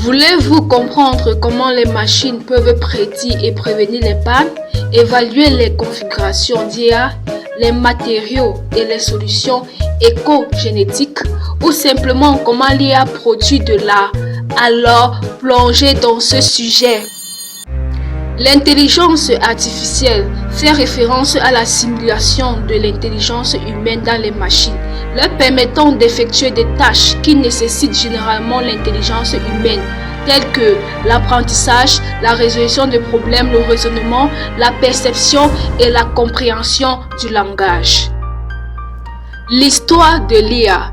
Voulez-vous comprendre comment les machines peuvent prédire et prévenir les pannes, évaluer les configurations d'IA, les matériaux et les solutions éco-génétiques, ou simplement comment l'IA produit de l'art? Alors, plongez dans ce sujet. L'intelligence artificielle fait référence à la simulation de l'intelligence humaine dans les machines, leur permettant d'effectuer des tâches qui nécessitent généralement l'intelligence humaine, telles que l'apprentissage, la résolution de problèmes, le raisonnement, la perception et la compréhension du langage. L'histoire de l'IA.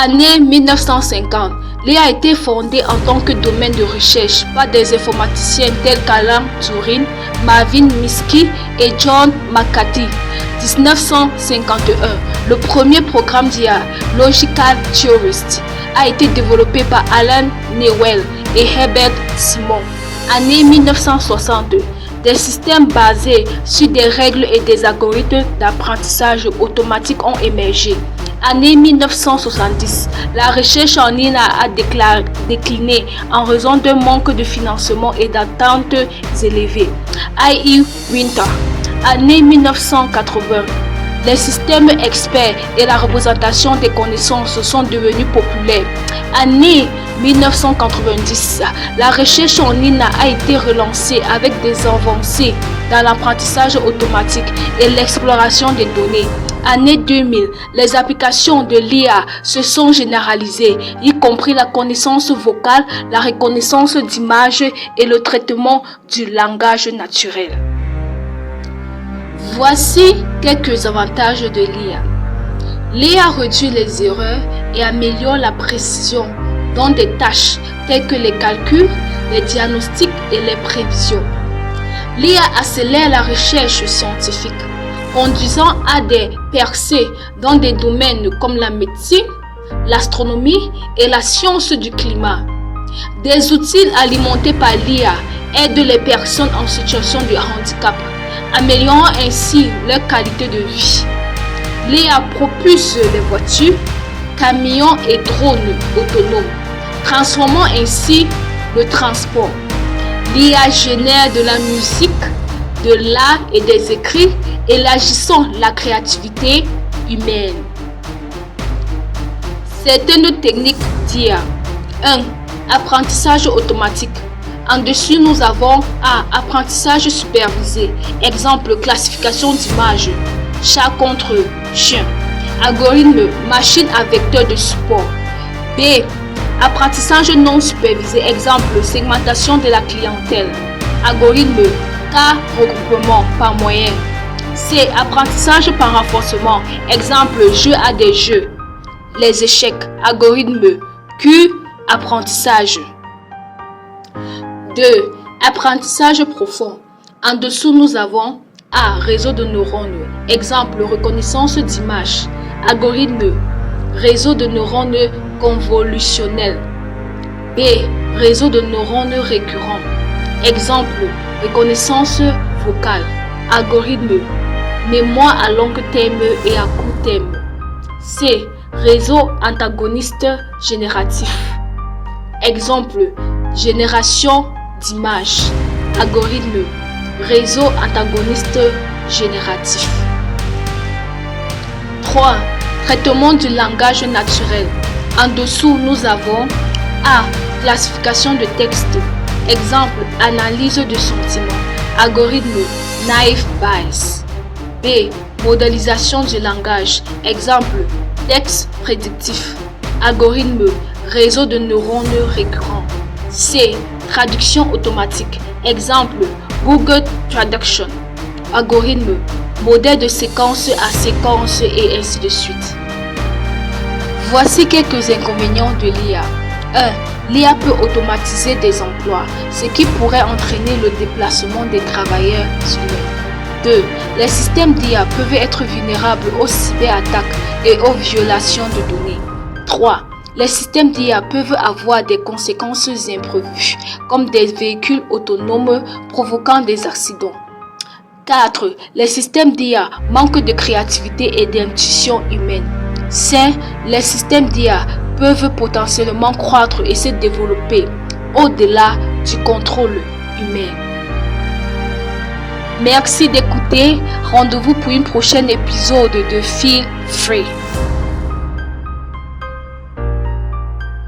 Année 1950, l'IA a été fondée en tant que domaine de recherche par des informaticiens tels qu'Alan Turing, Marvin Minsky et John McCarthy. 1951, le premier programme d'IA, Logical Theorist, a été développé par Alan Newell et Herbert Simon. Année 1962, des systèmes basés sur des règles et des algorithmes d'apprentissage automatique ont émergé. Année 1970, la recherche en ligne a décliné en raison d'un manque de financement et d'attentes élevées. I.E. Winter. Année 1980, les systèmes experts et la représentation des connaissances sont devenus populaires. Année 1990, la recherche en ligne a été relancée avec des avancées dans l'apprentissage automatique et l'exploration des données. Année 2000, les applications de l'IA se sont généralisées, y compris la connaissance vocale, la reconnaissance d'images et le traitement du langage naturel. Voici quelques avantages de l'IA. L'IA réduit les erreurs et améliore la précision dans des tâches telles que les calculs, les diagnostics et les prévisions. L'IA accélère la recherche scientifique, conduisant à des percées dans des domaines comme la médecine, l'astronomie et la science du climat. Des outils alimentés par l'IA aident les personnes en situation de handicap, améliorant ainsi leur qualité de vie. L'IA propulse les voitures, camions et drones autonomes, transformant ainsi le transport. L'IA génère de la musique, de l'art et des écrits, élargissant la créativité humaine. Certaines techniques d'IA. 1. Apprentissage automatique. En dessous, nous avons A. Apprentissage supervisé. Exemple, classification d'images. Chat contre chien. Algorithme, machine à vecteur de support. B. Apprentissage non supervisé. Exemple, segmentation de la clientèle. Algorithme, cas regroupement par moyenne. C. Apprentissage par renforcement. Exemple, jeu à des jeux. Les échecs. Algorithme Q. Apprentissage. 2. Apprentissage profond. En dessous, nous avons A. Réseau de neurones. Exemple, reconnaissance d'images. Algorithme réseau de neurones convolutionnel. B. Réseau de neurones récurrents. Exemple, reconnaissance vocale. Algorithme mémoire à long terme et à court terme. C. Réseau antagoniste génératif. Exemple, génération d'images. Algorithme réseau antagoniste génératif. 3. Traitement du langage naturel. En dessous, nous avons A. Classification de texte. Exemple, analyse de sentiments. Algorithme Naive Bayes. B. Modélisation du langage. Exemple, texte prédictif. Algorithme réseau de neurones récurrents. C. Traduction automatique. Exemple, Google Traduction. Algorithme modèle de séquence à séquence et ainsi de suite. Voici quelques inconvénients de l'IA. 1. L'IA peut automatiser des emplois, ce qui pourrait entraîner le déplacement des travailleurs humains. 2. Les systèmes d'IA peuvent être vulnérables aux cyberattaques et aux violations de données. 3. Les systèmes d'IA peuvent avoir des conséquences imprévues, comme des véhicules autonomes provoquant des accidents. 4. Les systèmes d'IA manquent de créativité et d'intuition humaine. 5. Les systèmes d'IA peuvent potentiellement croître et se développer au-delà du contrôle humain. Merci d'écouter. Rendez-vous pour une prochaine épisode de Feel Free.